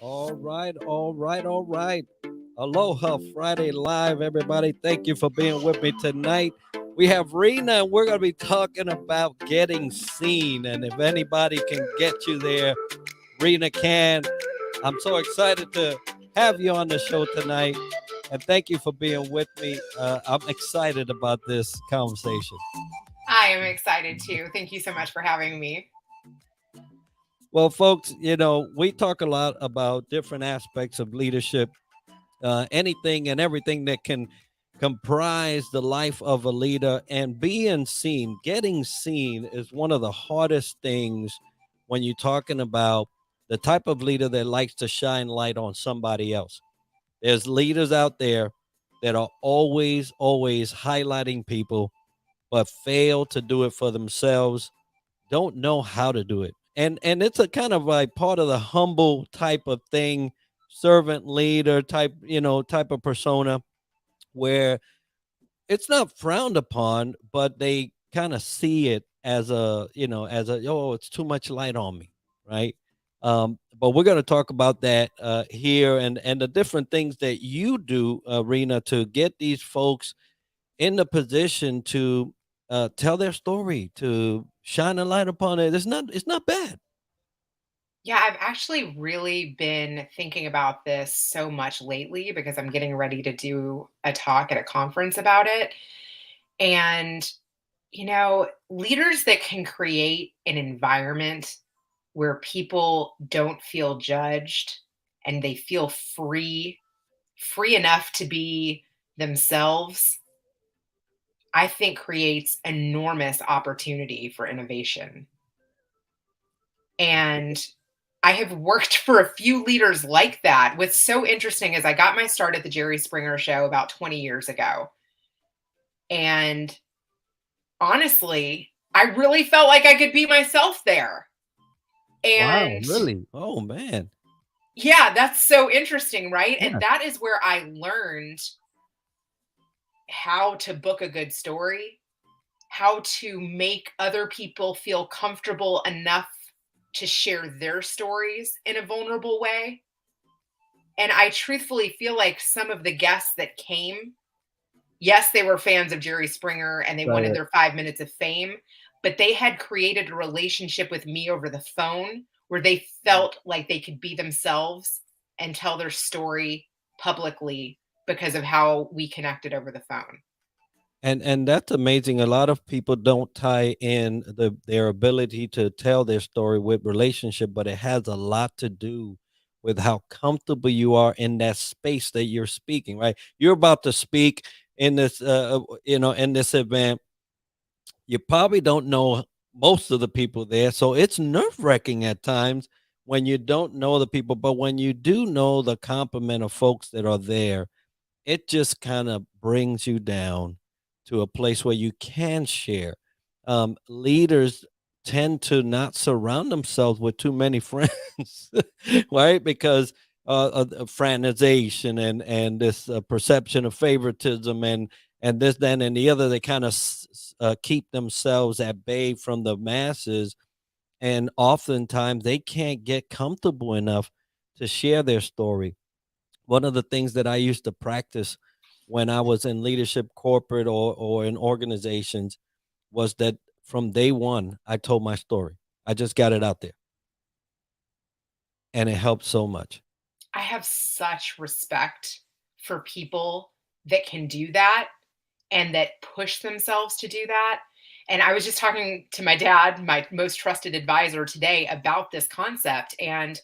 All right, all right, all right. Aloha Friday Live, everybody. Thank you for being with me tonight. We have Reena, and we're going to be talking about getting seen. And if anybody can get you there, Reena can. I'm so excited to have you on the show tonight. And thank you for being with me. I'm excited about this conversation. I am excited too. Thank you so much for having me. Well, folks, we talk a lot about different aspects of leadership, anything and everything that can comprise the life of a leader, and being seen, getting seen is one of the hardest things when you're talking about the type of leader that likes to shine light on somebody else. There's leaders out there that are always highlighting people, but fail to do it for themselves, don't know how to do it. And it's a kind of like part of the humble type of thing, servant leader type, type of persona, where it's not frowned upon, but they kind of see it as oh, it's too much light on me, right? But we're going to talk about that here, and the different things that you do, Rena, to get these folks in the position to tell their story, to shine a light upon it. It's not bad. Yeah, I've actually really been thinking about this so much lately because I'm getting ready to do a talk at a conference about it. And, leaders that can create an environment where people don't feel judged and they feel free enough to be themselves, I think creates enormous opportunity for innovation. And I have worked for a few leaders like that. What's so interesting is I got my start at the Jerry Springer show about 20 years ago. And honestly, I really felt like I could be myself there. Wow, And really? Oh man. yeah, that's so interesting, right? Yeah. And that is where I learned how to book a good story, how to make other people feel comfortable enough to share their stories in a vulnerable way. And I truthfully feel like some of the guests that came, yes, they were fans of Jerry Springer and they wanted Right. their 5 minutes of fame, but they had created a relationship with me over the phone where they felt like they could be themselves and tell their story publicly because of how we connected over the phone. And that's amazing. A lot of people don't tie in their ability to tell their story with relationship, but it has a lot to do with how comfortable you are in that space that you're speaking, right? You're about to speak in this in this event. You probably don't know most of the people there, so it's nerve-wracking at times when you don't know the people, but when you do know the complement of folks that are there, it just kind of brings you down to a place where you can share. Leaders tend to not surround themselves with too many friends, right? Because of fraternization and this perception of favoritism and this, then, and the other. They kind of keep themselves at bay from the masses, and oftentimes they can't get comfortable enough to share their story. One of the things that I used to practice when I was in leadership, corporate or in organizations, was that from day one, I told my story. I just got it out there, and it helped so much. I have such respect for people that can do that and that push themselves to do that. And I was just talking to my dad, my most trusted advisor today, about this concept. And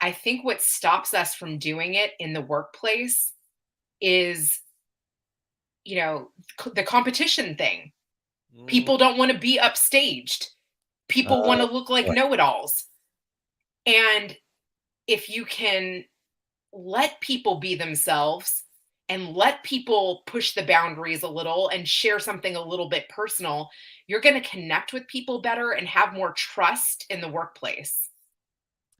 I think what stops us from doing it in the workplace is, the competition thing. Mm, People don't want to be upstaged. People want to look like right. know-it-alls. And if you can let people be themselves and let people push the boundaries a little and share something a little bit personal, you're going to connect with people better and have more trust in the workplace.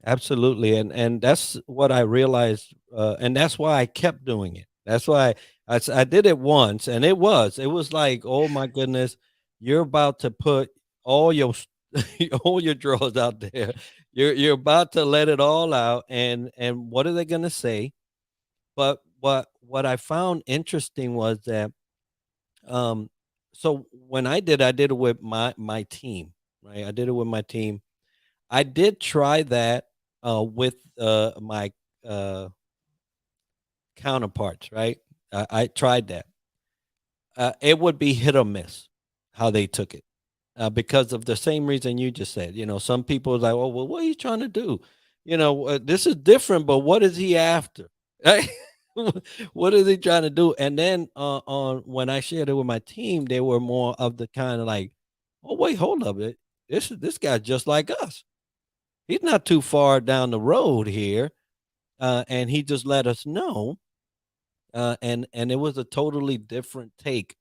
Absolutely, and that's what I realized, and that's why I kept doing it. That's why I did it once, and it was like, oh my goodness, you're about to put all your all your drawers out there. you're about to let it all out, and what are they going to say? But what I found interesting was that, um so when I did it with my team, right? I did it with my team. I did try that with my uh counterparts, right? I tried that. It would be hit or miss how they took it, because of the same reason you just said. Some people are like, "Oh, well, what are you trying to do? This is different, but what is he after? Right? What is he trying to do?" And then on when I shared it with my team, they were more of the kind of like, "Oh, wait, hold up, this guy's just like us. He's not too far down the road here, and he just let us know." And it was a totally different take,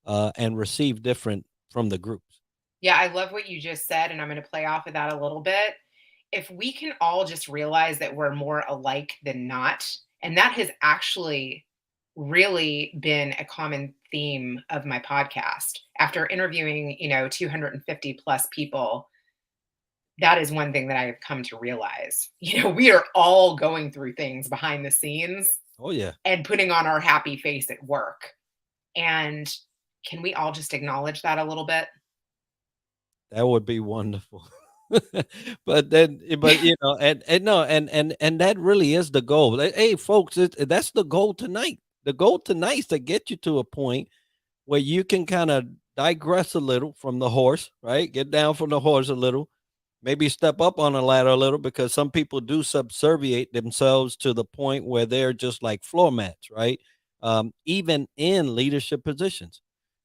and received different from the groups. Yeah, I love what you just said, and I'm going to play off of that a little bit. If we can all just realize that we're more alike than not, and that has actually really been a common theme of my podcast. After interviewing, 250 plus people, that is one thing that I have come to realize. We are all going through things behind the scenes Oh yeah. and putting on our happy face at work. And can we all just acknowledge that a little bit? That would be wonderful. But and no, and that really is the goal. Hey, folks, that's the goal tonight. The goal tonight is to get you to a point where you can kind of digress a little from the horse, right? Get down from the horse a little, maybe step up on the ladder a little, because some people do subserviate themselves to the point where they're just like floor mats, right? Even in leadership positions.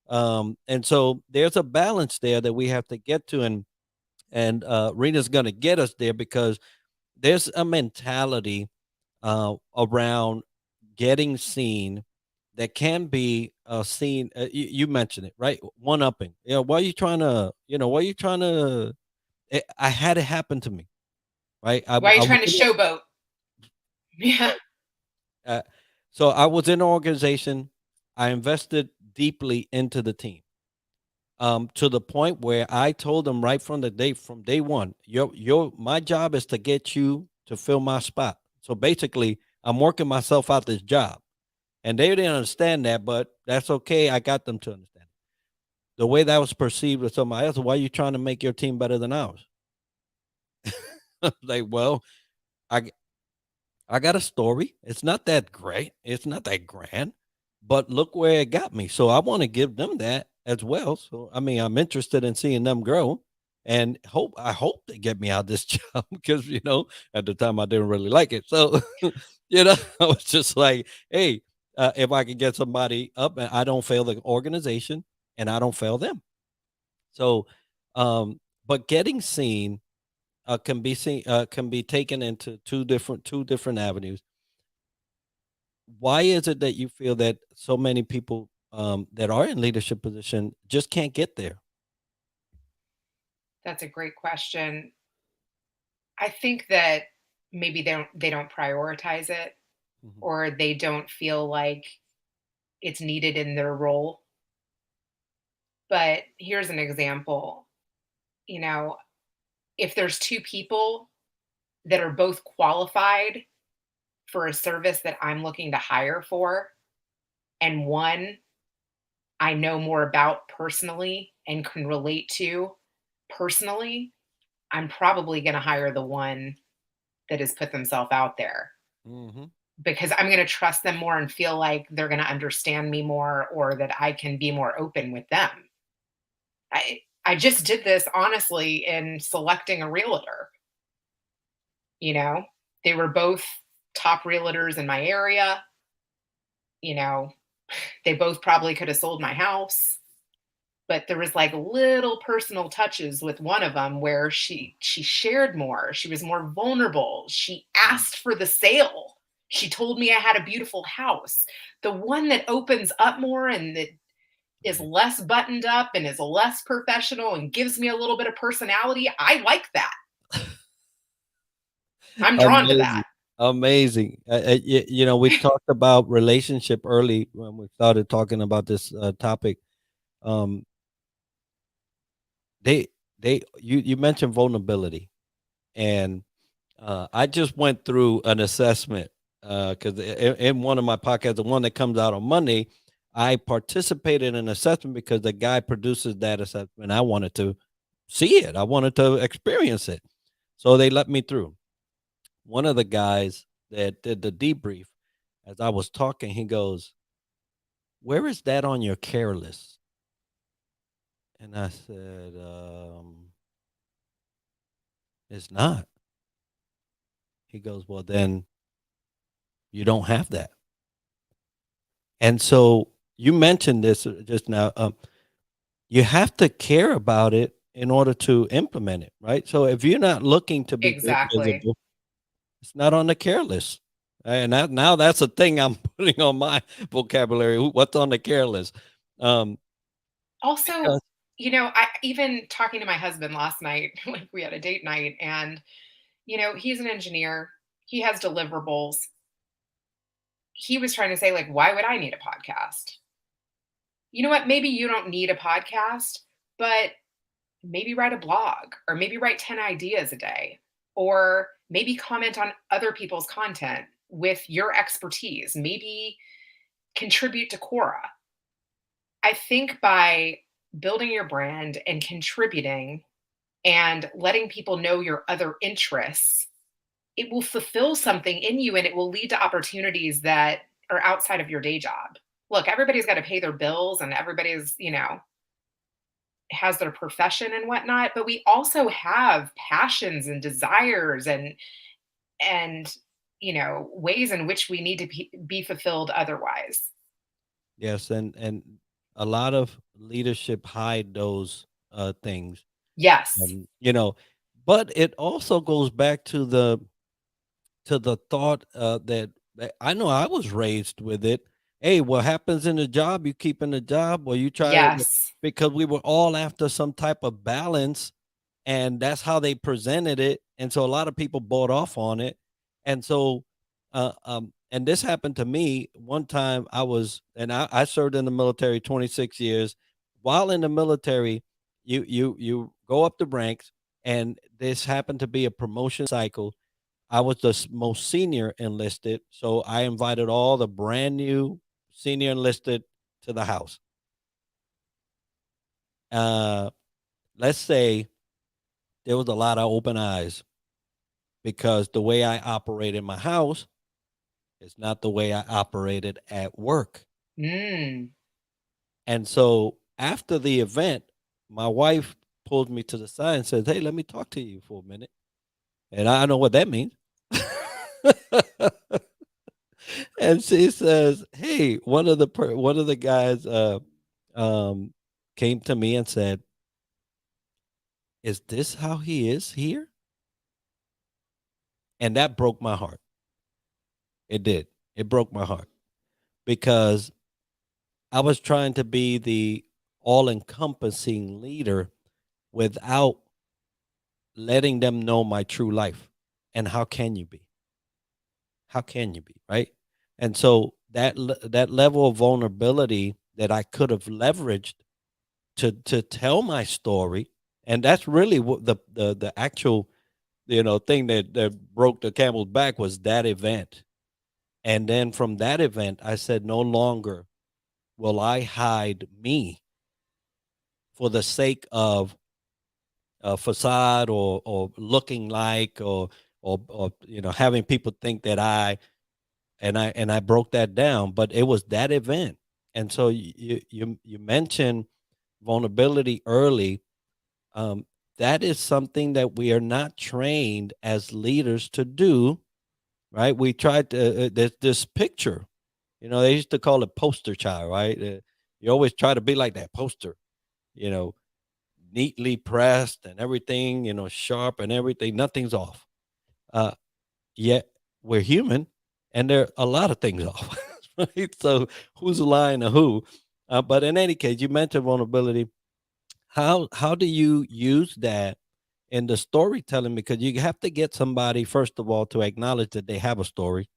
And so there's a balance there that we have to get to, and Rena's going to get us there, because there's a mentality around getting seen that can be seen. You mentioned it, right? One upping. Why are you trying to? Why are you trying to? I had it happen to me, right? Why are you I was trying to showboat? Yeah. right. Uh, so I was in an organization. I invested deeply into the team, to the point where I told them right from day one, your my job is to get you to fill my spot. So basically, I'm working myself out this job, and they didn't understand that, but that's okay. I got them to understand. The way that was perceived with somebody else, why are you trying to make your team better than ours? Like, well, I I got a story. It's not that great. It's not that grand, but look where it got me. So I want to give them that as well. So I mean, I'm interested in seeing them grow, and I hope they get me out of this job, because at the time I didn't really like it. So I was just like, hey, if I can get somebody up, and I don't fail the organization, and I don't fail them. So, but getting seen can be taken into two different avenues. Why is it that you feel that so many people, that are in leadership position, just can't get there? That's a great question. I think that maybe they don't prioritize it, Mhm. or they don't feel like it's needed in their role. But here's an example. You know, if there's two people that are both qualified for a service that I'm looking to hire for, and one I know more about personally and can relate to personally, I'm probably going to hire the one that has put themselves out there, Mhm. because I'm going to trust them more and feel like they're going to understand me more, or that I can be more open with them. I just did this honestly in selecting a realtor, you know. They were both top realtors in my area, you know. They both probably could have sold my house, but there was like little personal touches with one of them where she shared more, she was more vulnerable, she Mhm. asked for the sale, she told me I had a beautiful house. The one that opens up more and that is Right. less buttoned up and is less professional and gives me a little bit of personality, I like that. I'm drawn to Amazing. that. Amazing. We talked about relationship early when we started talking about this topic. Um, they, you mentioned vulnerability. And I just went through an assessment because in one of my podcasts, the one that comes out on Monday, I participated in an assessment because the guy produces that assessment. I wanted to see it. I wanted to experience it. So they let me through. One of the guys that did the debrief, as I was talking, he goes, "Where is that on your care list?" And I said, "It's not." He goes, "Well, then you don't have that." And so you mentioned this just now. You have to care about it in order to implement it, right? So if you're not looking to be Exactly. visible, it's not on the care list. And that, now that's a thing I'm putting on my vocabulary. What's on the care list? Um, Also, because I even talking to my husband last night, like we had a date night, and he's an engineer. He has deliverables. He was trying to say, like, why would I need a podcast? You know what? Maybe you don't need a podcast, but maybe write a blog or maybe write 10 ideas a day or maybe comment on other people's content with your expertise. Maybe contribute to Quora. I think by building your brand and contributing and letting people know your other interests, it will fulfill something in you and it will lead to opportunities that are outside of your day job. Look, everybody's got to pay their bills and everybody's, has their profession and whatnot, but we also have passions and desires and ways in which we need to be fulfilled otherwise. yes, and a lot of leadership hide those things, Yes. you know, but it also goes back to the thought that I know I was raised with it. Hey, what happens in the job, you keep in the job, or you try to, Yes. because we were all after some type of balance, and that's how they presented it, and so a lot of people bought off on it, and so, and this happened to me one time. I served in the military 26 years. While in the military, you go up the ranks, and this happened to be a promotion cycle. I was the most senior enlisted, so I invited all the brand new senior enlisted to the house. Uh, let's say there was a lot of open eyes because the way I operate in my house is not the way I operated at work. Mm. And so after the event, my wife pulled me to the side and says, "Hey, let me talk to you for a minute." And I know what that means. And she says, "Hey, one of the guys um came to me and said, 'Is this how he is here?'" And that broke my heart. It did. It broke my heart because I was trying to be the all-encompassing leader without letting them know my true life. And how can you be? How can you be, right? And so that level of vulnerability that I could have leveraged to tell my story, and that's really what the actual, thing that broke the camel's back was that event. And then from that event, I said, no longer will I hide me for the sake of a facade, or looking like, or having people think that I broke that down. But it was that event. And so you mentioned vulnerability early. um, that is something that we are not trained as leaders to do, right? We tried to, there's this picture, they used to call it poster child, right? You always try to be like that poster, you know, neatly pressed and everything, sharp and everything, nothing's off. Uh, Yet we're human, and there are a lot of things off, right? So who's lying to who? But in any case, you mentioned vulnerability. How do you use that in the storytelling? Because you have to get somebody, first of all, to acknowledge that they have a story.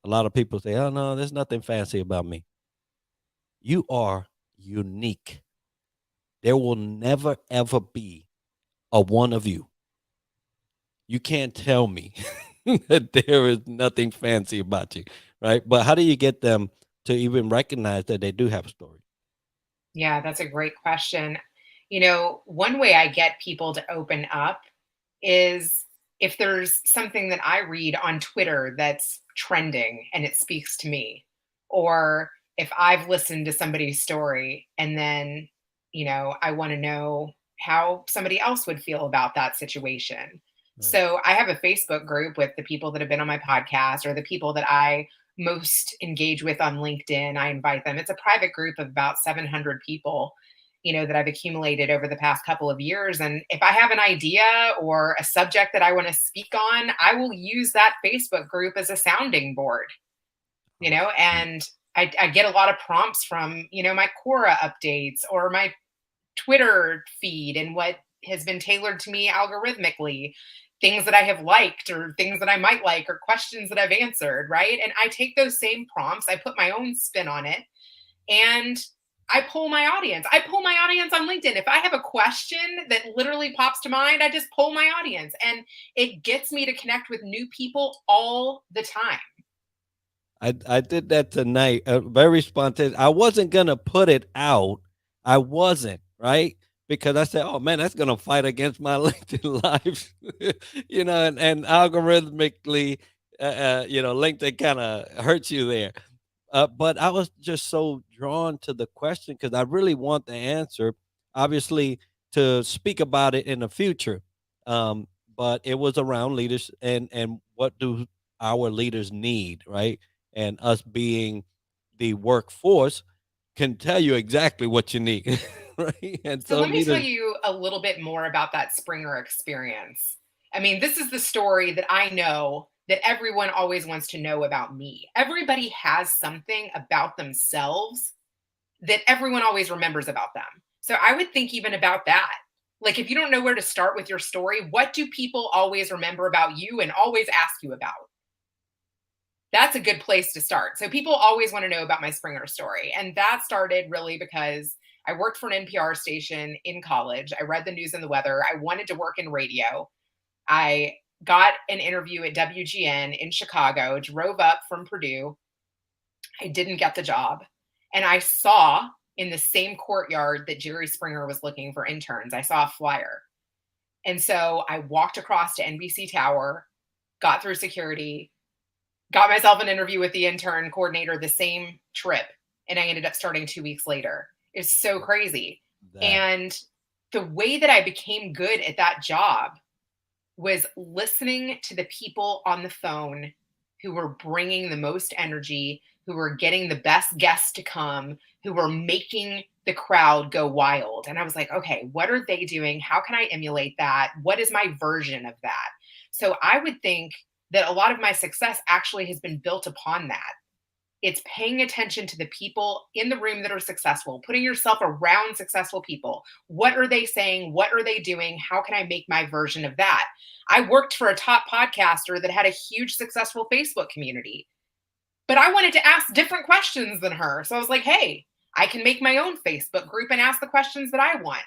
A lot of people say, "Oh no, there's nothing fancy about me." You are unique. There will never ever be a one of you. you can't tell me that there is nothing fancy about you, right? But how do you get them to even recognize that they do have a story? Yeah, that's a great question. One way I get people to open up is if there's something that I read on Twitter that's trending and it speaks to me, or if I've listened to somebody's story and then, I want to know how somebody else would feel about that situation. Right. So I have a Facebook group with the people that have been on my podcast or the people that I most engage with on LinkedIn. I invite them. It's a private group of about 700 people, that I've accumulated over the past couple of years. And if I have an idea or a subject that I want to speak on, I will use that Facebook group as a sounding board, Awesome. and I get a lot of prompts from, my Quora updates or my Twitter feed and what has been tailored to me algorithmically, things that I have liked or things that I might like or questions that I've answered, right? And I take those same prompts, I put my own spin on it, and I poll my audience. I poll my audience on LinkedIn. If I have a question that literally pops to mind, I just poll my audience and it gets me to connect with new people all the time. I did that tonight, very spontaneous. I wasn't gonna put it out. I wasn't, right? Because I said, "Oh man, that's gonna fight against my LinkedIn lives," and algorithmically, LinkedIn kind of hurts you there. But I was just so drawn to the question because I really want the answer, obviously, to speak about it in the future. Um, but it was around leaders and what do our leaders need, right? And us being the workforce can tell you exactly what you need, right? And So so let me tell leaders, you a little bit more about that Springer experience. I mean, this is the story that I know that everyone always wants to know about me. Everybody has something about themselves that everyone always remembers about them. So I would think even about that. Like, if you don't know where to start with your story, what do people always remember about you and always ask you about? That's a good place to start. So people always want to know about my Springer story. And that started really because I worked for an NPR station in college. I read the news and the weather. I wanted to work in radio. I got an interview at WGN in Chicago, drove up from Purdue. I didn't get the job. And I saw in the same courtyard that Jerry Springer was looking for interns, I saw a flyer. And so I walked across to NBC Tower, got through security, got myself an interview with the intern coordinator the same trip, and I ended up starting 2 weeks later. It's so crazy. that And the way that I became good at that job was listening to the people on the phone who were bringing the most energy, who were getting the best guests to come, who were making the crowd go wild. And I was like, okay, what are they doing? How can I emulate that? What is my version of that? So I would think that a lot of my success actually has been built upon that. It's paying attention to the people in the room that are successful, putting yourself around successful people. What are they saying? What are they doing? How can I make my version of that? I worked for a top podcaster that had a huge successful Facebook community, but I wanted to ask different questions than her. So I was like, hey, I can make my own Facebook group and ask the questions that I want.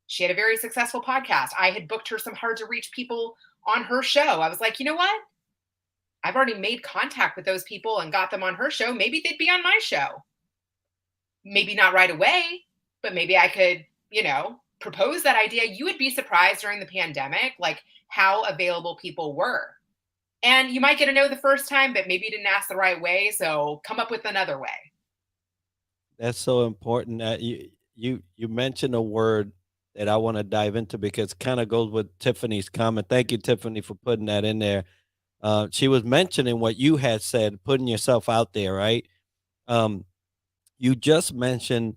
She had a very successful podcast. I had booked her some hard to reach people on her show. I was like, you know what? I've already made contact with those people and got them on her show. Maybe they'd be on my show. Maybe not right away, but maybe I could, propose that idea. You would be surprised during the pandemic, like how available people were. And you might get a no the first time, but maybe you didn't ask the right way. So come up with another way. that's so important. That you mentioned a word that I want to dive into because kind of goes with Tiffany's comment. Thank you, Tiffany, for putting that in there. She was mentioning what you had said, putting yourself out there, right? Um, you just mentioned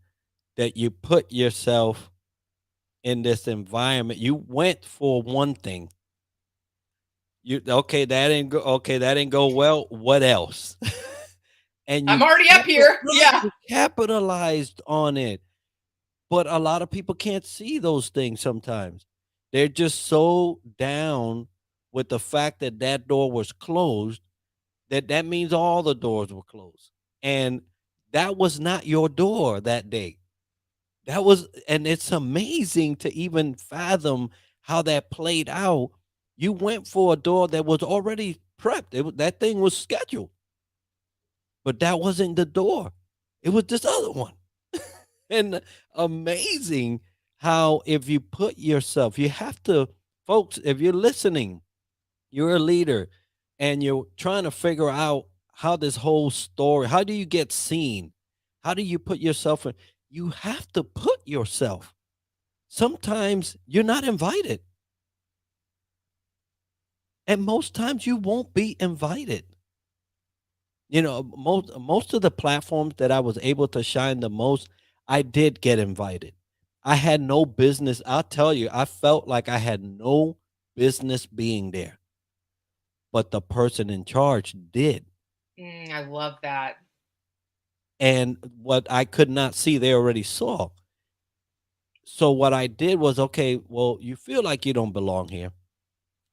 that you put yourself in this environment. You went for one thing. You okay? That didn't go. Okay, that didn't go well. What else? And I'm already up here. Yeah. you capitalized on it. But a lot of people can't see those things sometimes. They're just so down with the fact that that door was closed that that means all the doors were closed. And that was not your door that day. That was, and it's amazing to even fathom how that played out. You went for a door that was already prepped. That thing was scheduled, but that wasn't the door. It was this other one. And amazing how if you put yourself, you have to, folks, if you're listening, you're a leader and you're trying to figure out how this whole story, how do you get seen? How do you put yourself in? You have to put yourself. Sometimes you're not invited. And most times you won't be invited. Most of the platforms that I was able to shine the most, I did get invited. I had no business. I'll tell you, I felt like I had no business being there, but the person in charge did. I love that. And what I could not see, they already saw. So what I did was, okay, well, you feel like you don't belong here.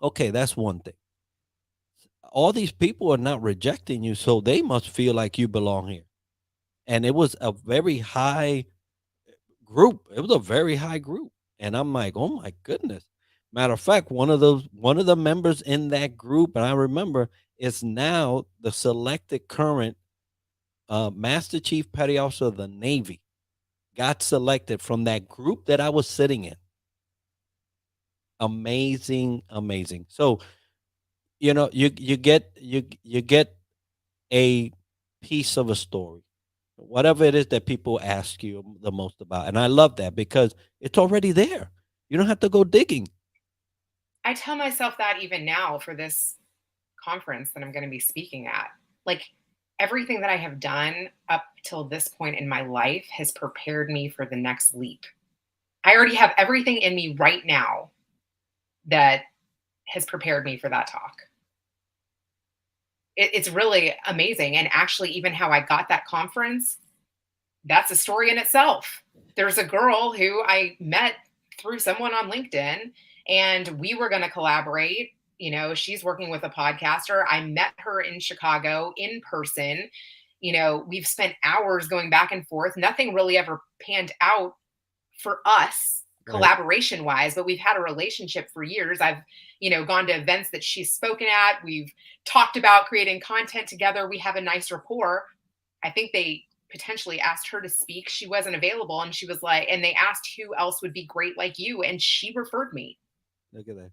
Okay, that's one thing. All these people are not rejecting you, so they must feel like you belong here. And it was a very high group. It was a very high group. And I'm like, "Oh my goodness." Matter of fact, one of the members in that group, and I remember, is now the selected current Master Chief Petty Officer of the Navy. Got selected from that group that I was sitting in. Amazing, amazing. So, you get a piece of a story, whatever it is that people ask you the most about. And I love that because it's already there. You don't have to go digging. I tell myself that even now for this conference that I'm going to be speaking at. Like everything that I have done up till this point in my life has prepared me for the next leap. I already have everything in me right now that has prepared me for that talk. It's really amazing. And actually, even how I got that conference, that's a story in itself. There's a girl who I met through someone on LinkedIn, and we were going to collaborate. She's working with a podcaster. I met her in Chicago in person. We've spent hours going back and forth. Nothing really ever panned out for us Right. collaboration wise, but we've had a relationship for years. I've, gone to events that she's spoken at. We've talked about creating content together. We have a nice rapport. I think they potentially asked her to speak. She wasn't available. And she was like, and they asked who else would be great like you. And she referred me. Look at that.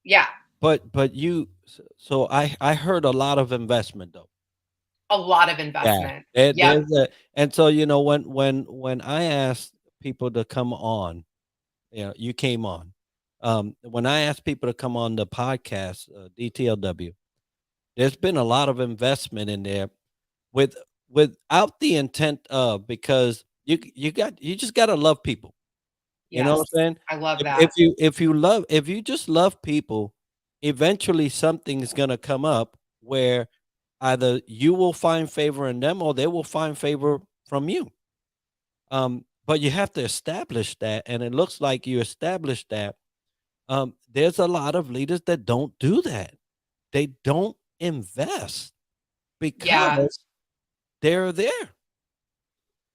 Yeah, But so I heard a lot of investment though. a lot of Yeah. investment. Yep. There's a and so when I asked people to come on, you came on. When I asked people to come on the podcast, DTLW, there's been a lot of investment in there with without the intent of, because you just gotta love people. You know Yes. what I'm saying? I love If that. if you just love people, eventually something's gonna come up where either you will find favor in them or they will find favor from you. But you have to establish that, and it looks like you established that. There's a lot of leaders that don't do that. They don't invest Yeah. because they're there.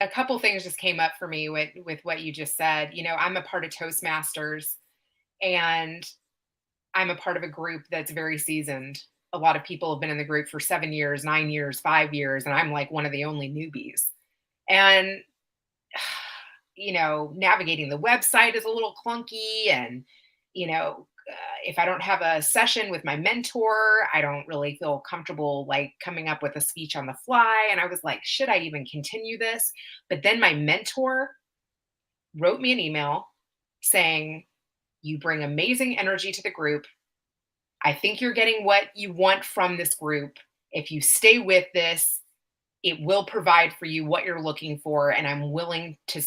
A couple things just came up for me with what you just said. I'm a part of Toastmasters, and I'm a part of a group that's very seasoned. A lot of people have been in the group for 7 years, 9 years, 5 years, and I'm like one of the only newbies. And navigating the website is a little clunky. And, if I don't have a session with my mentor, I don't really feel comfortable like coming up with a speech on the fly. And I was like, should I even continue this? But then my mentor wrote me an email saying, you bring amazing energy to the group. I think you're getting what you want from this group. If you stay with this, it will provide for you what you're looking for. And I'm willing to,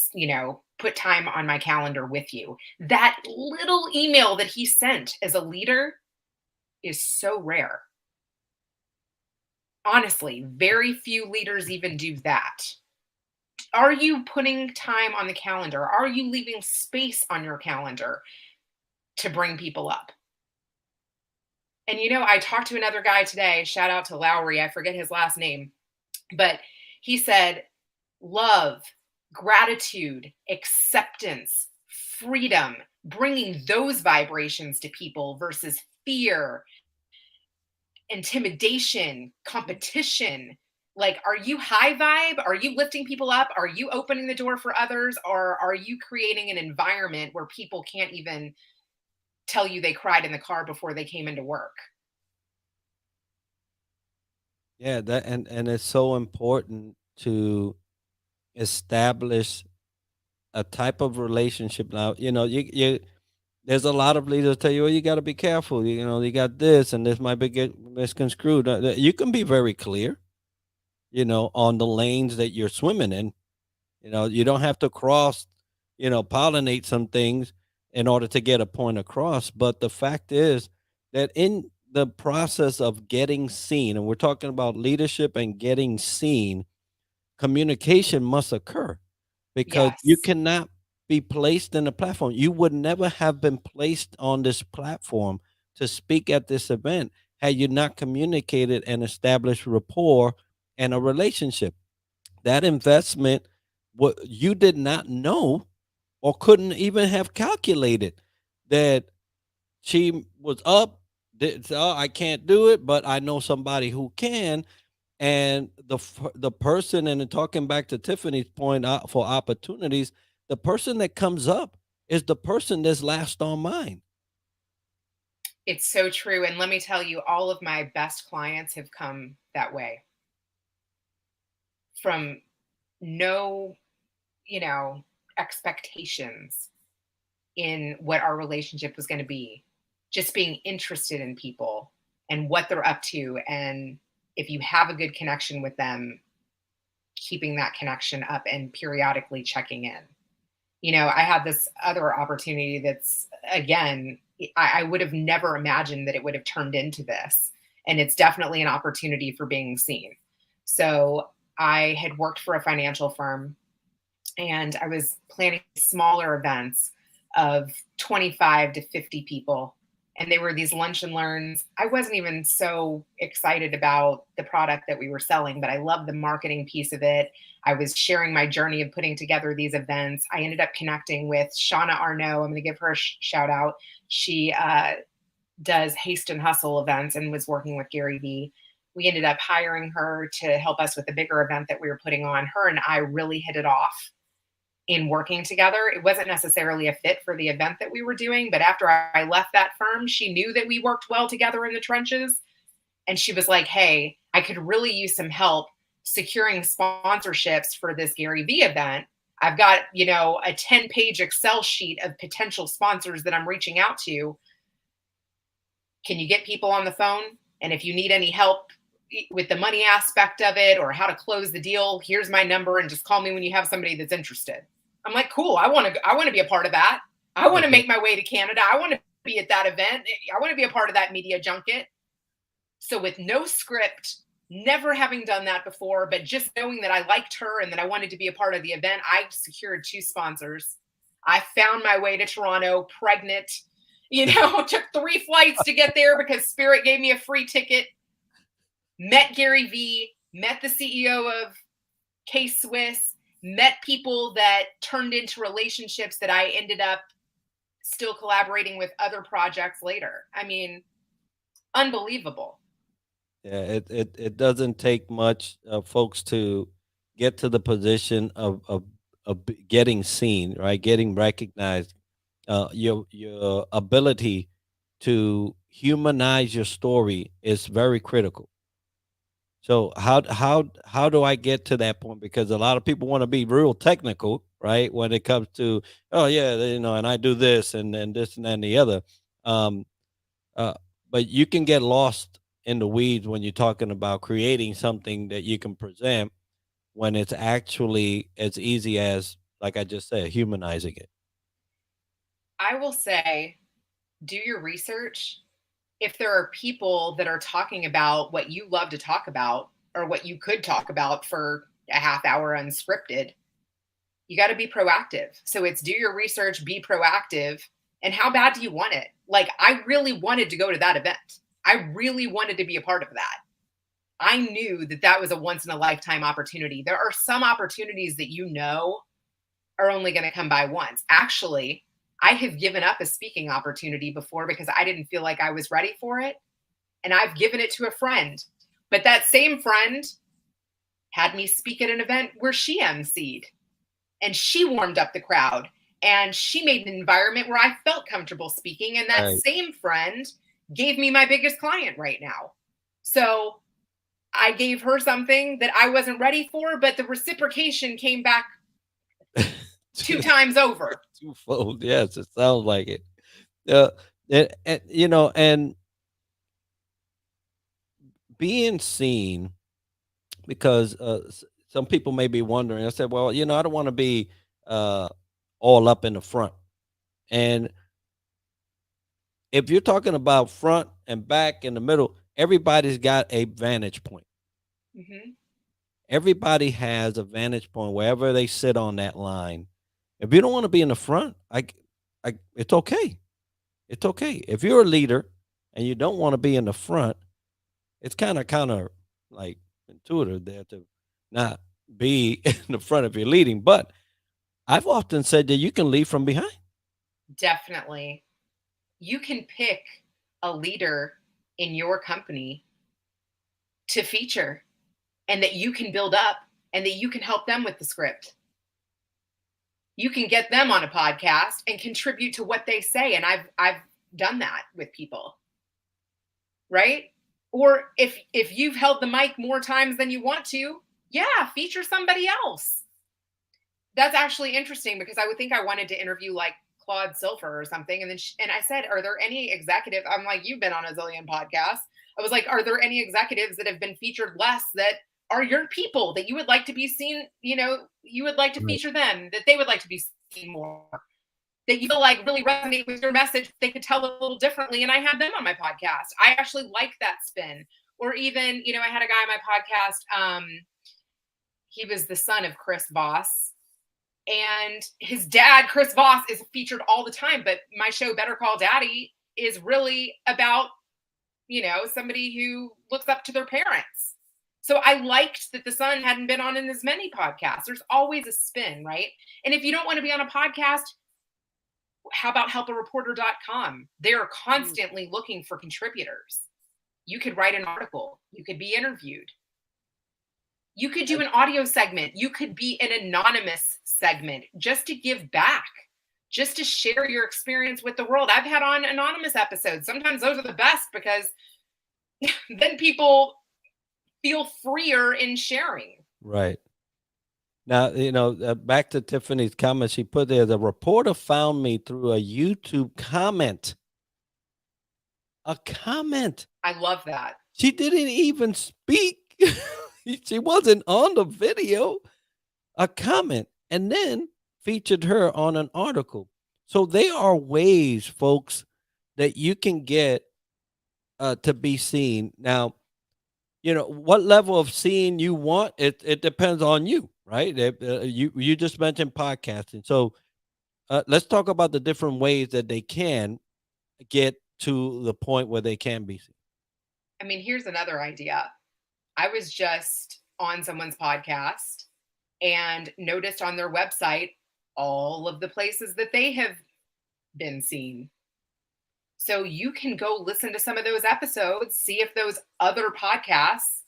put time on my calendar with you. That little email that he sent as a leader is so rare. Honestly, very few leaders even do that. Are you putting time on the calendar? Are you leaving space on your calendar to bring people up? And I talked to another guy today, shout out to Lowry, I forget his last name, but he said, love, gratitude, acceptance, freedom, bringing those vibrations to people versus fear, intimidation, competition. Like, are you high vibe? Are you lifting people up? Are you opening the door for others? Or are you creating an environment where people can't even tell you they cried in the car before they came into work? Yeah, that and it's so important to establish a type of relationship. Now, you there's a lot of leaders tell you, well, you got to be careful. You got this, and this might be get misconstrued. You can be very clear, on the lanes that you're swimming in. You don't have to cross, pollinate some things in order to get a point across. But the fact is that in the process of getting seen, and we're talking about leadership and getting seen, communication must occur because you Yes, cannot be placed in a platform. You would never have been placed on this platform to speak at this event had you not communicated and established rapport and a relationship. That investment, what you did not know or couldn't even have calculated that she was up. Oh, I can't do it, but I know somebody who can. And the person, and then talking back to Tiffany's point for opportunities, the person that comes up is the person that's last on mind. it's so true. And let me tell you, all of my best clients have come that way, from no, you know, expectations in what our relationship was going to be, just being interested in people and what they're up to. And if you have a good connection with them, keeping that connection up and periodically checking in. I had this other opportunity that's, again, I would have never imagined that it would have turned into this. And it's definitely an opportunity for being seen. So I had worked for a financial firm, and I was planning smaller events of 25 to 50 people. And they were these lunch and learns. I wasn't even so excited about the product that we were selling, but I loved the marketing piece of it. I was sharing my journey of putting together these events. I ended up connecting with Shauna Arnaud. I'm going to give her a shout out. She does Haste and Hustle events and was working with Gary Vee. We ended up hiring her to help us with the bigger event that we were putting on. Her and I really hit it off in working together. It wasn't necessarily a fit for the event that we were doing, but after I left that firm, she knew that we worked well together in the trenches. And she was like, hey, I could really use some help securing sponsorships for this Gary Vee event. I've got, a 10-page Excel sheet of potential sponsors that I'm reaching out to. Can you get people on the phone? And if you need any help with the money aspect of it or how to close the deal, here's my number and just call me when you have somebody that's interested. I'm like, cool. I want to be a part of that. I want to Okay. make my way to Canada. I want to be at that event. I want to be a part of that media junket. So with no script, never having done that before, but just knowing that I liked her and that I wanted to be a part of the event, I secured 2 sponsors. I found my way to Toronto pregnant, took 3 flights to get there because Spirit gave me a free ticket. Met Gary Vee, met the CEO of K Swiss, met people that turned into relationships that I ended up still collaborating with other projects later. I mean, unbelievable. Yeah, it doesn't take much, folks, to get to the position of getting seen, right? Getting recognized. Your ability to humanize your story is very critical. So how do I get to that point? Because a lot of people want to be real technical, right? When it comes to, oh yeah, and I do this and this and that and the other. Um, uh, but you can get lost in the weeds when you're talking about creating something that you can present when it's actually as easy as, like I just said, humanizing it. I will say, do your research. If there are people that are talking about what you love to talk about or what you could talk about for a half hour unscripted, you got to be proactive. So it's do your research, be proactive. And how bad do you want it? Like, I really wanted to go to that event. I really wanted to be a part of that. I knew that that was a once in a lifetime opportunity. There are some opportunities that are only going to come by once. Actually, I have given up a speaking opportunity before because I didn't feel like I was ready for it. And I've given it to a friend. But that same friend had me speak at an event where she emceed and she warmed up the crowd and she made an environment where I felt comfortable speaking. And that Right. same friend gave me my biggest client right now. So I gave her something that I wasn't ready for, but the reciprocation came back two times over. Twofold. Yes, it sounds like it. Uh, and you know, and being seen because some people may be wondering. I said, well, I don't want to be uh, all up in the front. And if you're talking about front and back in the middle, everybody's got a vantage point. Hmm. Everybody has a vantage point wherever they sit on that line. If you don't want to be in the front, it's okay. It's okay. If you're a leader and you don't want to be in the front, it's kind of like intuitive there to not be in the front if you're leading. But I've often said that you can lead from behind. Definitely. You can pick a leader in your company to feature and that you can build up and that you can help them with the script. You can get them on a podcast and contribute to what they say. And I've done that with people, right? Or if you've held the mic more times than you want to, yeah, feature somebody else. That's actually interesting because I would think I wanted to interview like Claude Silver or something. And then and I said, are there any executive? I'm like, you've been on a zillion podcasts. I was like, are there any executives that have been featured less that are your people that you would like to be seen? You would like to Right. feature them, that they would like to be seen more, that you feel like really resonate with your message. They could tell a little differently. And I had them on my podcast. I actually like that spin. Or even, I had a guy on my podcast. He was the son of Chris Voss, and his dad, Chris Voss, is featured all the time. But my show, Better Call Daddy, is really about, somebody who looks up to their parents. So I liked that the son hadn't been on in as many podcasts. There's always a spin, right? And if you don't want to be on a podcast, how about helpareporter.com? They're Mm. constantly looking for contributors. You could write an article, you could be interviewed, you could do an audio segment, you could be an anonymous segment just to give back, just to share your experience with the world. I've had on anonymous episodes. Sometimes those are the best because then people feel freer in sharing. Right. Now, back to Tiffany's comment, she put there, the reporter found me through a YouTube comment. A comment. I love that. She didn't even speak. She wasn't on the video. A comment, and then featured her on an article. So there are ways, folks, that you can get to be seen. Now, what level of seeing you want, it depends on you, right? You just mentioned podcasting. So let's talk about the different ways that they can get to the point where they can be seen. I mean, here's another idea. I was just on someone's podcast and noticed on their website all of the places that they have been seen. So you can go listen to some of those episodes, see if those other podcasts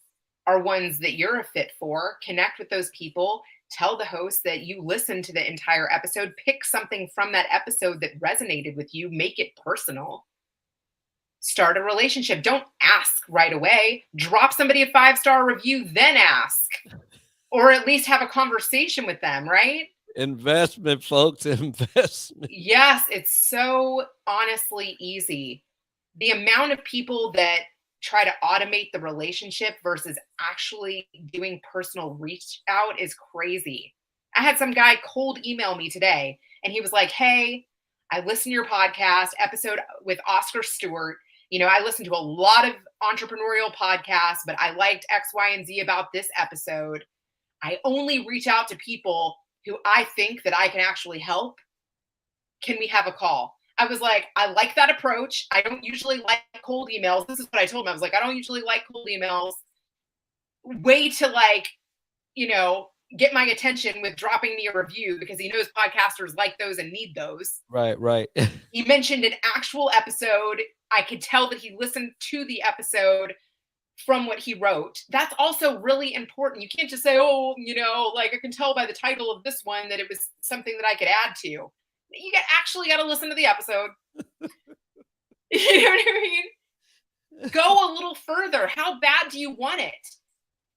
are ones that you're a fit for, connect with those people, tell the host that you listened to the entire episode, pick something from that episode that resonated with you, make it personal. Start a relationship. Don't ask right away. Drop somebody a 5-star review, then ask, or at least have a conversation with them, right? Investment, folks, investment. Yes, it's so honestly easy. The amount of people that try to automate the relationship versus actually doing personal reach out is crazy. I had some guy cold email me today and he was like, "Hey, I listened to your podcast episode with Oscar Stewart. I listened to a lot of entrepreneurial podcasts, but I liked X, Y, and Z about this episode. I only reach out to people who I think that I can actually help. Can we have a call?" I was like, I like that approach. I don't usually like cold emails. This is what I told him. I was like, I don't usually like cold emails. Way to you know, get my attention with dropping me a review because he knows podcasters like those and need those. Right, right. He mentioned an actual episode. I could tell that he listened to the episode from what he wrote. That's also really important. You can't just say, oh, like I can tell by the title of this one that it was something that I could add to. You actually got to listen to the episode. You know what I mean? Go a little further. How bad do you want it?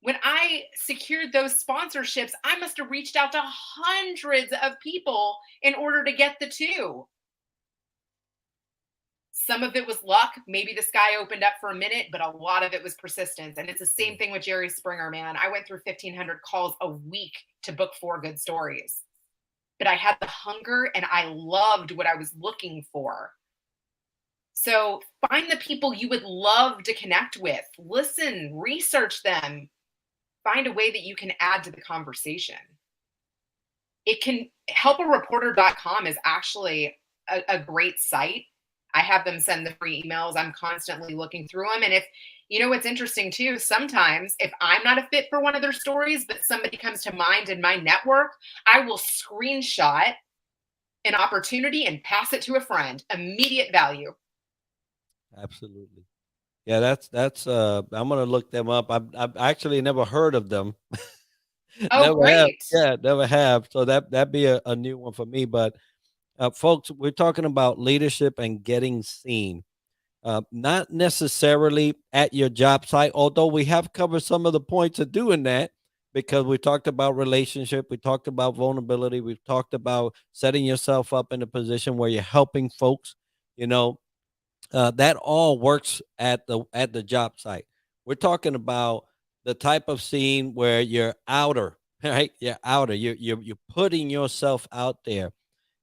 When I secured those sponsorships, I must have reached out to hundreds of people in order to get the two. Some of it was luck. Maybe the sky opened up for a minute, but a lot of it was persistence. And it's the same thing with Jerry Springer, man. I went through 1,500 calls a week to book 4 good stories. But I had the hunger and I loved what I was looking for. So find the people you would love to connect with. Listen, research them. Find a way that you can add to the conversation. It can helpareporter.com is actually a great site. I have them send the free emails. I'm constantly looking through them. And if what's interesting too, sometimes if I'm not a fit for one of their stories, but somebody comes to mind in my network, I will screenshot an opportunity and pass it to a friend. Immediate value. Absolutely. Yeah, that's I'm gonna look them up. I've actually never heard of them. Oh, Never have. great. Yeah, never have. So that'd be a new one for me. But folks, we're talking about leadership and getting seen. Not necessarily at your job site, although we have covered some of the points of doing that because we talked about relationship, we talked about vulnerability, we've talked about setting yourself up in a position where you're helping folks. You know, that all works at the job site. We're talking about the type of scene where you're outer, right? You're outer. You're putting yourself out there,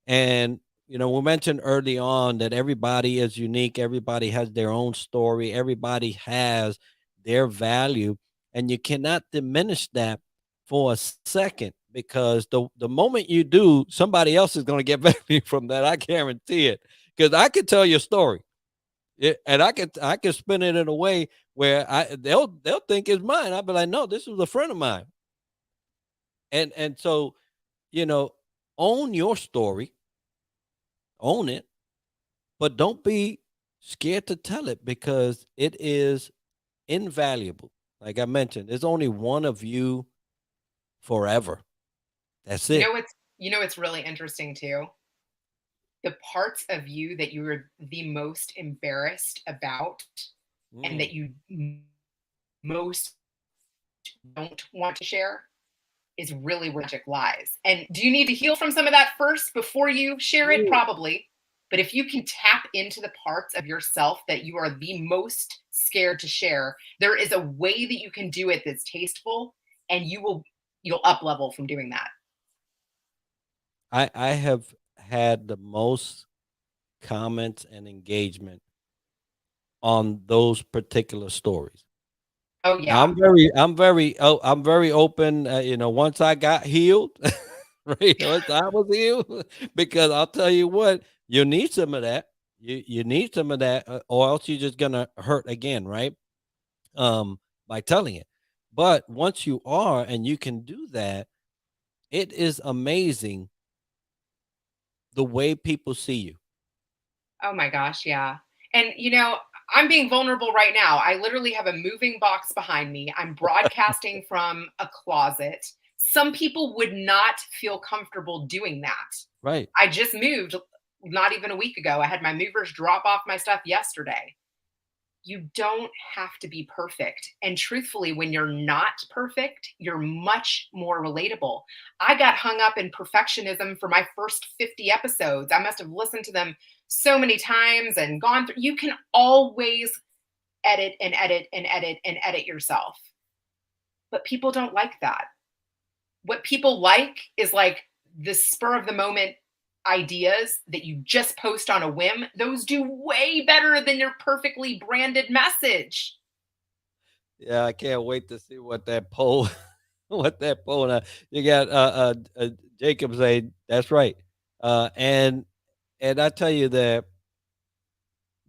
and we mentioned early on that everybody is unique. Everybody has their own story. Everybody has their value, and you cannot diminish that for a second because the moment you do, somebody else is going to get value from that. I guarantee it. Because I could tell you a story. And I could spin it in a way where they'll think it's mine. I'll be like, no, this was a friend of mine. And so, you know, own your story, own it, but don't be scared to tell it because it is invaluable. Like I mentioned, there's only one of you forever. That's You it. know what's it's really interesting too? The parts of you that you were the most embarrassed about and Mm, that you most don't want to share is really where magic lies. And do you need to heal from some of that first before you share it? mm. Probably. But if you can tap into the parts of yourself that you are the most scared to share, there is a way that you can do it that's tasteful and you'll up level from doing that. I have had the most comments and engagement on those particular stories. Oh Now yeah. I'm very open. Once I got healed, right? Once I was healed, because I'll tell you what, you need some of that. You need some of that, or else you're just gonna hurt again, right? By telling it. But once you are, and you can do that, it is amazing the way people see you. Oh my gosh, yeah. And I'm being vulnerable right now. I literally have a moving box behind me. I'm broadcasting from a closet. Some people would not feel comfortable doing that. Right. I just moved not even a week ago. I had my movers drop off my stuff yesterday. You don't have to be perfect. And truthfully, when you're not perfect, you're much more relatable. I got hung up in perfectionism for my first 50 episodes. I must have listened to them so many times and gone through. You can always edit and edit and edit and edit yourself. But people don't like that. What people like is like the spur of the moment ideas that you just post on a whim. Those do way better than your perfectly branded message. Yeah, I can't wait to see what that poll, what that poll. You got Jacob say that's right, and I tell you that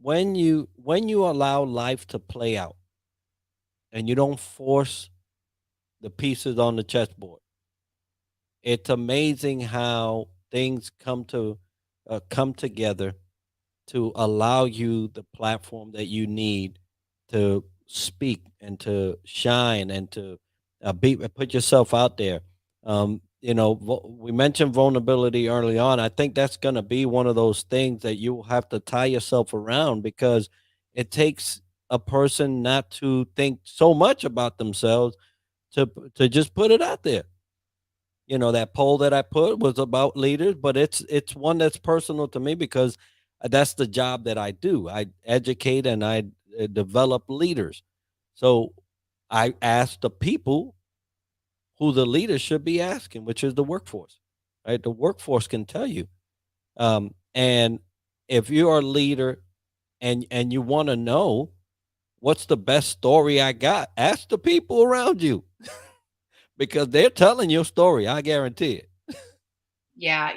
when you allow life to play out, and you don't force the pieces on the chessboard, it's amazing how things come together to allow you the platform that you need to speak and to shine and to put yourself out there. We mentioned vulnerability early on. I think that's going to be one of those things that you will have to tie yourself around, because it takes a person not to think so much about themselves to just put it out there. That poll that I put was about leaders, but it's one that's personal to me, because that's the job that I do. I educate and I develop leaders. So I ask the people who the leaders should be asking, which is the workforce. Right? The workforce can tell you. And if you're a leader and you want to know what's the best story I got, ask the people around you, because they're telling your story. I guarantee it. Yeah,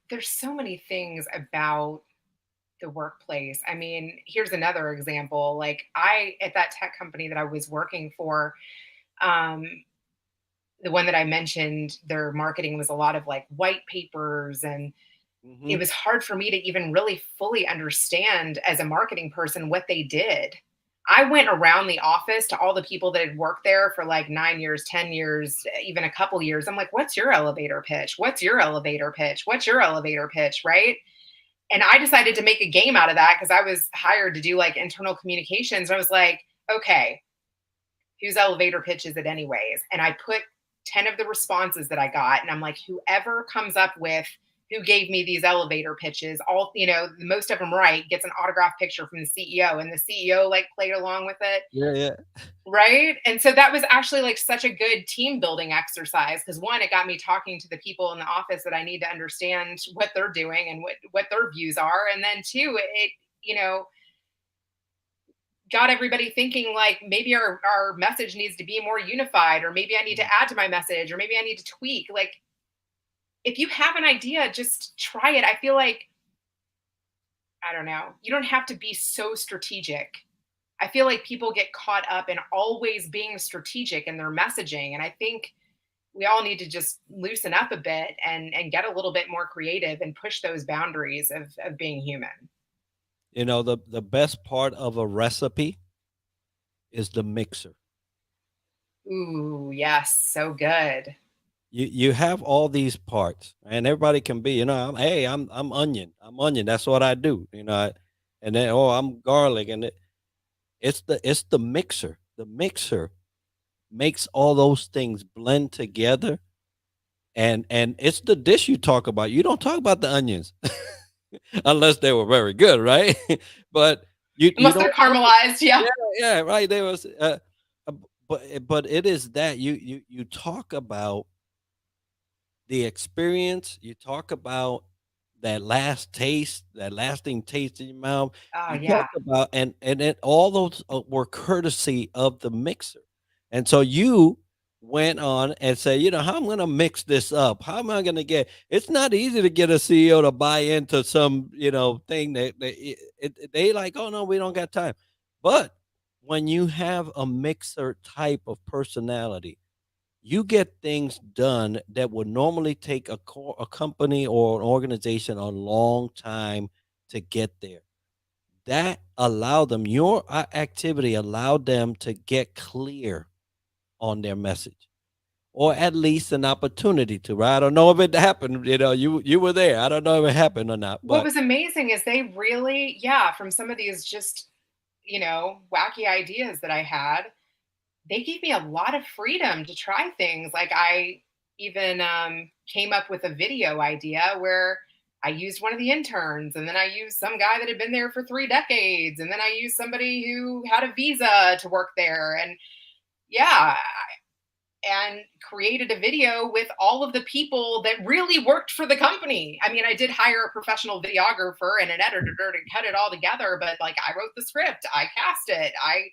there's so many things about the workplace. I mean, here's another example. Like I at that tech company that I was working for, um, the one that I mentioned, their marketing was a lot of like white papers, and it Hmm. was hard for me to even really fully understand as a marketing person what they did. I went around the office to all the people that had worked there for like 9 years, 10 years, even a couple years. I'm like, what's your elevator pitch? What's your elevator pitch? What's your elevator pitch? Right. And I decided to make a game out of that because I was hired to do like internal communications. I was like, okay, whose elevator pitch is it anyways? And I put 10 of the responses that I got, and I'm like, whoever comes up with who gave me these elevator pitches, all, most of them right, gets an autograph picture from the CEO, and the CEO like played along with it. Yeah, yeah. Right. And so that was actually like such a good team building exercise because one, it got me talking to the people in the office that I need to understand what they're doing and what their views are. And then two, it, you know, got everybody thinking like maybe our message needs to be more unified, or maybe I need to add to my message, or maybe I need to tweak. Like if you have an idea, just try it. I feel like, I don't know, you don't have to be so strategic. I feel like people get caught up in always being strategic in their messaging. And I think we all need to just loosen up a bit and get a little bit more creative and push those boundaries of being human. The best part of a recipe is the mixer. Ooh, yes, so good. You have all these parts, and everybody can be, hey, I'm onion. I'm onion. That's what I do. And then, oh, I'm garlic, and it's the mixer. The mixer makes all those things blend together, and it's the dish you talk about. You don't talk about the onions unless they were very good, right? But you Unless they're don't. caramelized, yeah. Yeah, yeah, right. There was, but it is that you talk about the experience. You talk about that last taste, that lasting taste in your mouth. Oh You talk yeah. about, and then all those were courtesy of the mixer, and so you went on and said, how I'm going to mix this up. How am I going to get? It's not easy to get a CEO to buy into some thing that they like. Oh no, we don't got time. But when you have a mixer type of personality, you get things done that would normally take a company or an organization a long time to get there. That allowed them, your activity allowed them to get clear on their message, or at least an opportunity to. Right? I don't know if it happened. You were there. I don't know if it happened or not, What but was amazing is they really, yeah, from some of these just, wacky ideas that I had, they gave me a lot of freedom to try things. Like I even came up with a video idea where I used one of the interns, and then I used some guy that had been there for 3 decades, and then I used somebody who had a visa to work there. And yeah, and created a video with all of the people that really worked for the company. I mean, I did hire a professional videographer and an editor to cut it all together, but like I wrote the script, I cast it. I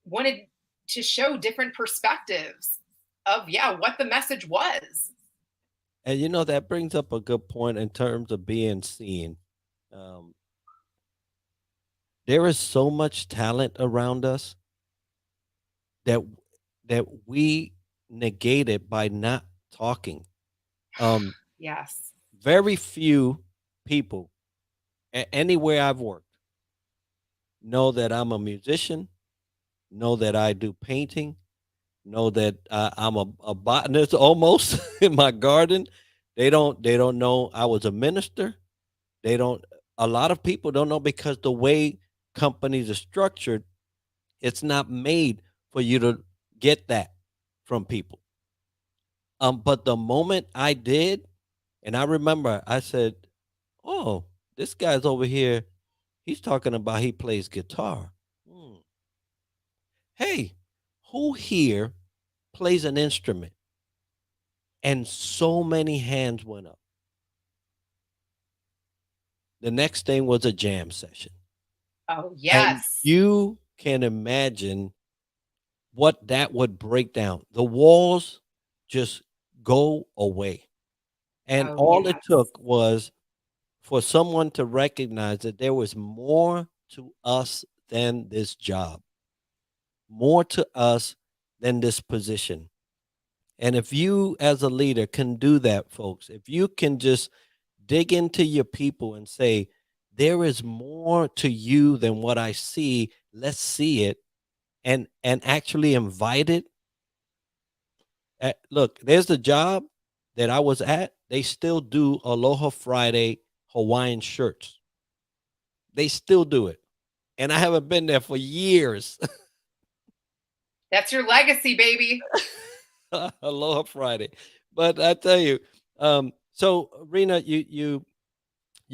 wanted to show different perspectives of, yeah, what the message was. and that brings up a good point in terms of being seen. Um, there is so much talent around us that we negate it by not talking. Um, Yes. very few people anywhere I've worked know that I'm a musician, know that I do painting, know that I'm a botanist almost in my garden. They don't know I was a minister. They don't. A lot of people don't know because the way companies are structured, it's not made for you to get that from people. But the moment I did, and I remember I said, "Oh, this guy's over here. He's talking about he plays guitar. Hmm. Hey, who here plays an instrument?" And so many hands went up. The next thing was a jam session. Oh, And yes. you can imagine what that would break down. The walls just go away. And Oh, all it yes. took was for someone to recognize that there was more to us than this job, more to us than this position. And if you, as a leader, can do that, folks, if you can just dig into your people and say, there is more to you than what I see. Let's see it and actually invite it. Look, there's the job that I was at. They still do Aloha Friday Hawaiian shirts. They still do it. And I haven't been there for years. That's your legacy, baby. Aloha Friday. But I tell you, so Rena, you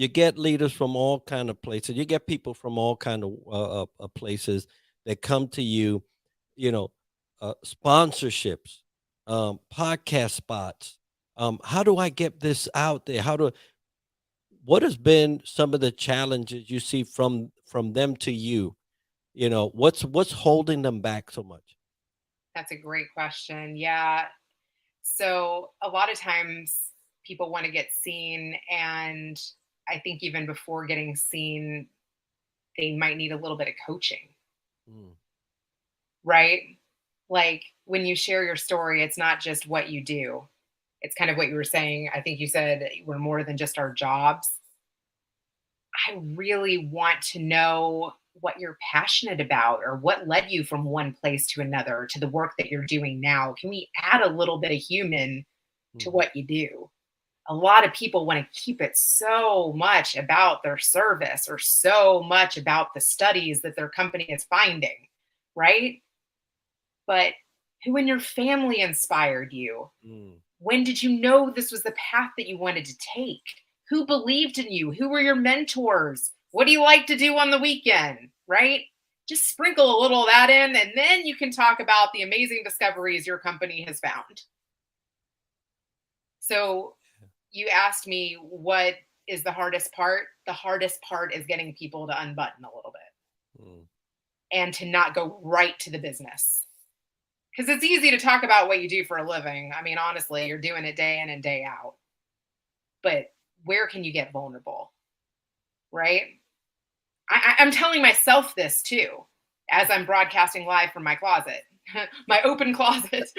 get leaders from all kind of places. You get people from all kind of places that come to you, you know, sponsorships, podcast spots. How do I get this out there? What has been some of the challenges you see from them to you? What's holding them back so much? That's a great question. Yeah. So a lot of times people want to get seen, and I think even before getting seen, they might need a little bit of coaching, Mm, right? Like when you share your story, it's not just what you do. It's kind of what you were saying. I think you said we're more than just our jobs. I really want to know what you're passionate about or what led you from one place to another to the work that you're doing now. Can we add a little bit of human to mhm, what you do? A lot of people want to keep it so much about their service or so much about the studies that their company is finding, right? But who in your family inspired you? mm, When did you know this was the path that you wanted to take? Who believed in you? Who were your mentors? What do you like to do on the weekend? Right? Just sprinkle a little of that in, and then you can talk about the amazing discoveries your company has found. So, you asked me what is the hardest part. The hardest part is getting people to unbutton a little bit mm. and to not go right to the business. Because it's easy to talk about what you do for a living. I mean, honestly, you're doing it day in and day out. But where can you get vulnerable? Right? I'm telling myself this too as I'm broadcasting live from my closet, my open closet.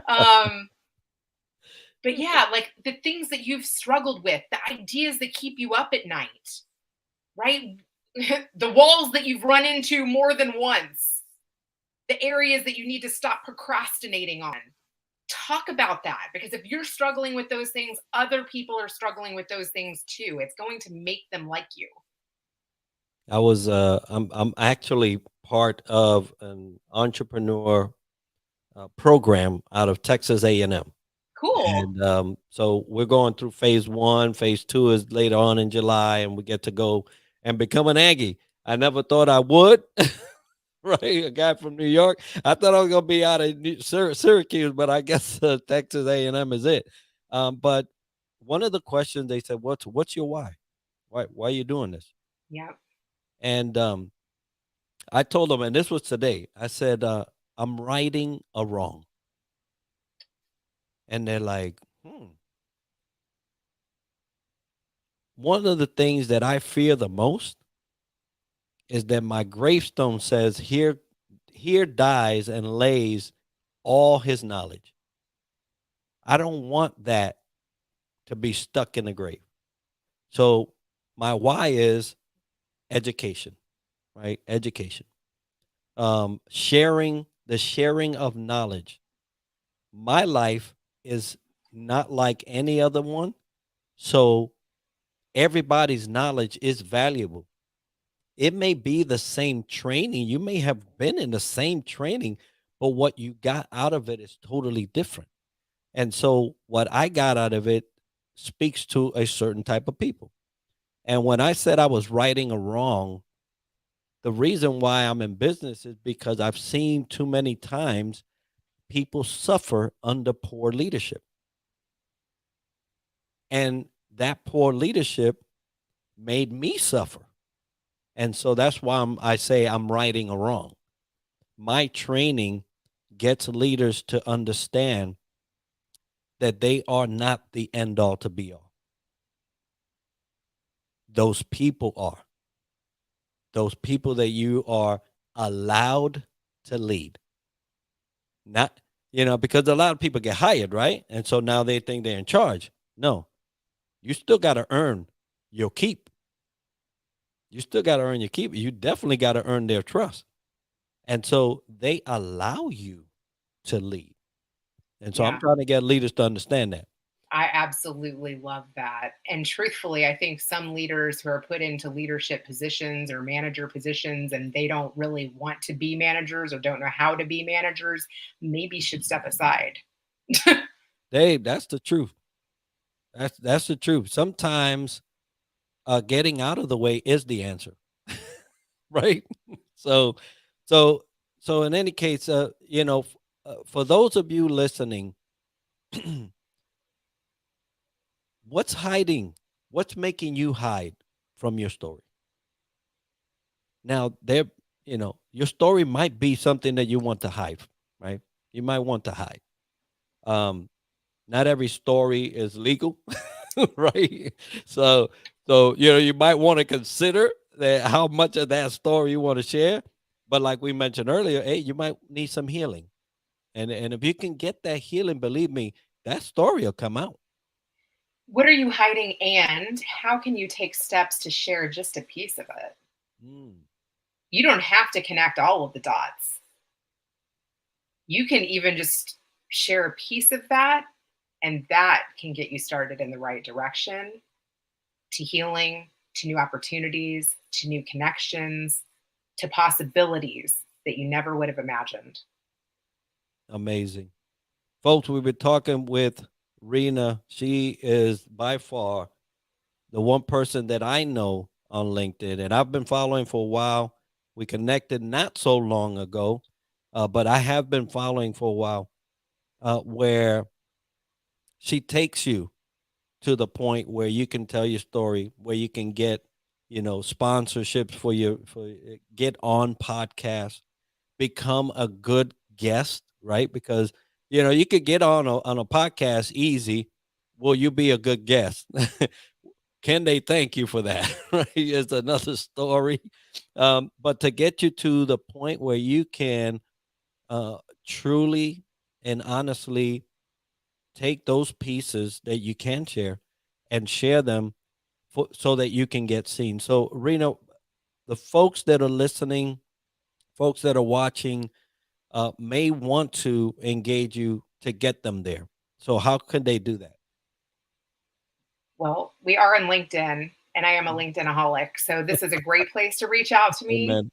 um, but yeah, like the things that you've struggled with, the ideas that keep you up at night, right? The walls that you've run into more than once, the areas that you need to stop procrastinating on. Talk about that because if you're struggling with those things, other people are struggling with those things too. It's going to make them like you. I'm actually part of an entrepreneur program out of Texas A&M. Cool. So we're going through phase one. Phase two is later on in July, and we get to go and become an Aggie. I never thought I would. Right, a guy from New York. I thought I was gonna be out of Syracuse, but I guess Texas A&M is it. But one of the questions they said, "What's your why? Why are you doing this?" Yeah. And I told them, and this was today. I said, "I'm righting a wrong," and they're like, "Hmm." One of the things that I fear the most is that my gravestone says, "Here dies and lays all his knowledge." I don't want that to be stuck in the grave. So my why is education, right? Education. Sharing, the sharing of knowledge. My life is not like any other one. So everybody's knowledge is valuable. It may be the same training. You may have been in the same training, but what you got out of it is totally different. And so what I got out of it speaks to a certain type of people. And when I said I was righting a wrong, the reason why I'm in business is because I've seen too many times people suffer under poor leadership. And that poor leadership made me suffer. And so that's why I say I'm righting a wrong. My training gets leaders to understand that they are not the end all to be all. Those people are. Those people that you are allowed to lead. Not, because a lot of people get hired, right? And so now they think they're in charge. No, you still got to earn your keep. You still got to earn your keep. You definitely got to earn their trust. And so they allow you to lead. And so I'm Yeah. trying to get leaders to understand that. I absolutely love that. And truthfully, I think some leaders who are put into leadership positions or manager positions and they don't really want to be managers or don't know how to be managers, maybe should step aside. Dave, that's the truth. That's the truth. Sometimes getting out of the way is the answer, right? So, so, so in any case, for those of you listening, what's hiding? What's making you hide from your story? Now, your story might be something that you want to hide, right? You might want to hide. Um, Not every story is legal, right? So, you might want to consider that how much of that story you want to share. But like we mentioned earlier, hey, you might need some healing, and if you can get that healing, believe me, that story will come out. What are you hiding and how can you take steps to share just a piece of it? Mm, You don't have to connect all of the dots. You can even just share a piece of that, and that can get you started in the right direction to healing, to new opportunities, to new connections, to possibilities that you never would have imagined. Amazing, folks. We've been talking with Rena. She is by far the one person that I know on LinkedIn, and I've been following for a while. We connected not so long ago, but I have been following for a while, where she takes you to the point where you can tell your story, where you can get, sponsorships get on podcasts, become a good guest, right? Because you could get on a podcast easy. Will you be a good guest? Can they thank you for that? Right? It's another story. But to get you to the point where you can uh, truly and honestly take those pieces that you can share and share them so that you can get seen. So, Reno, the folks that are listening, folks that are watching, may want to engage you to get them there. So, how can they do that? Well, we are on LinkedIn, and I am a LinkedInaholic. So this is a great place to reach out to me. Amen.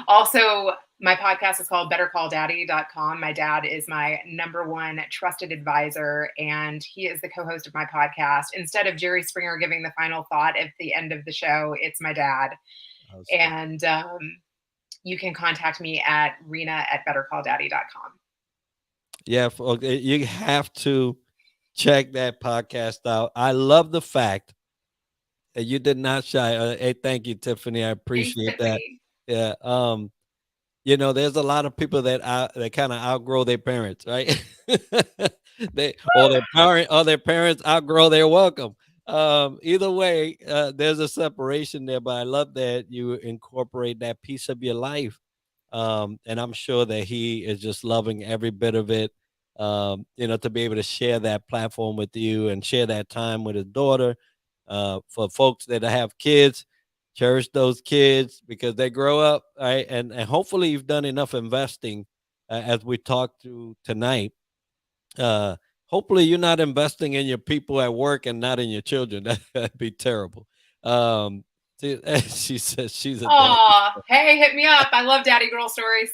Also, my podcast is called bettercalldaddy.com. My dad is my number one trusted advisor, and he is the co host of my podcast. Instead of Jerry Springer giving the final thought at the end of the show, it's my dad. Awesome. And you can contact me at Reena at bettercalldaddy.com. Yeah, okay, you have to check that podcast out. I love the fact that you did not shy. Hey, thank you, Tiffany. I Thanks, appreciate that. Tiffany. Yeah. There's a lot of people that kind of outgrow their parents, right? Their parents outgrow their welcome. Either way, there's a separation there, but I love that you incorporate that piece of your life. And I'm sure that he is just loving every bit of it. to be able to share that platform with you and share that time with his daughter. For folks that have kids, cherish those kids because they grow up, right? And hopefully you've done enough investing, as we talked to tonight. Uh, Hopefully you're not investing in your people at work and not in your children. That'd be terrible. She says she's a dad. Oh, hey, hit me up. I love daddy girl stories.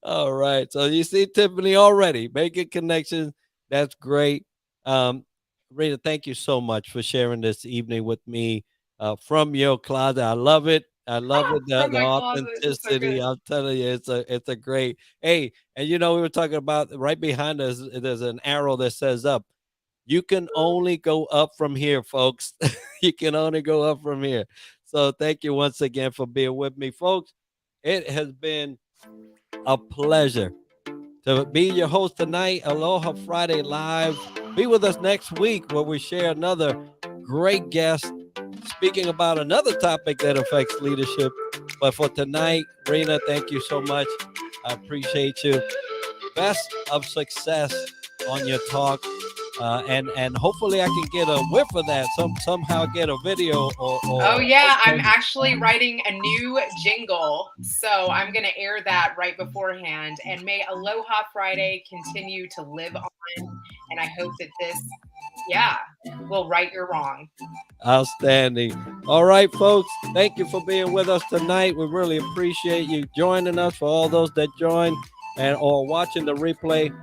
All right. So you see Tiffany already making connections. That's great. Um, Rita, thank you so much for sharing this evening with me, from your closet. I love it. I love it. The, From the my closet. That's so authenticity. good. I'm telling you, it's a great. Hey, and we were talking about right behind us. There's an arrow that says up. You can only go up from here, folks. You can only go up from here. So thank you once again for being with me, folks. It has been a pleasure to be your host tonight. Aloha Friday Live. Be with us next week where we share another great guest speaking about another topic that affects leadership. But for tonight, Reena, thank you so much. I appreciate you. Best of success on your talk. And hopefully I can get a whiff of that, somehow get a video Oh, or yeah. I'm actually writing a new jingle. So I'm going to air that right beforehand. And may Aloha Friday continue to live on. And I hope that this, yeah, will right your wrong. outstanding. All right, folks. Thank you for being with us tonight. We really appreciate you joining us. For all those that joined and or watching the replay,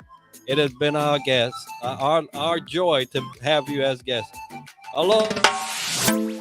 it has been our guest, our joy to have you as guests. Aloha.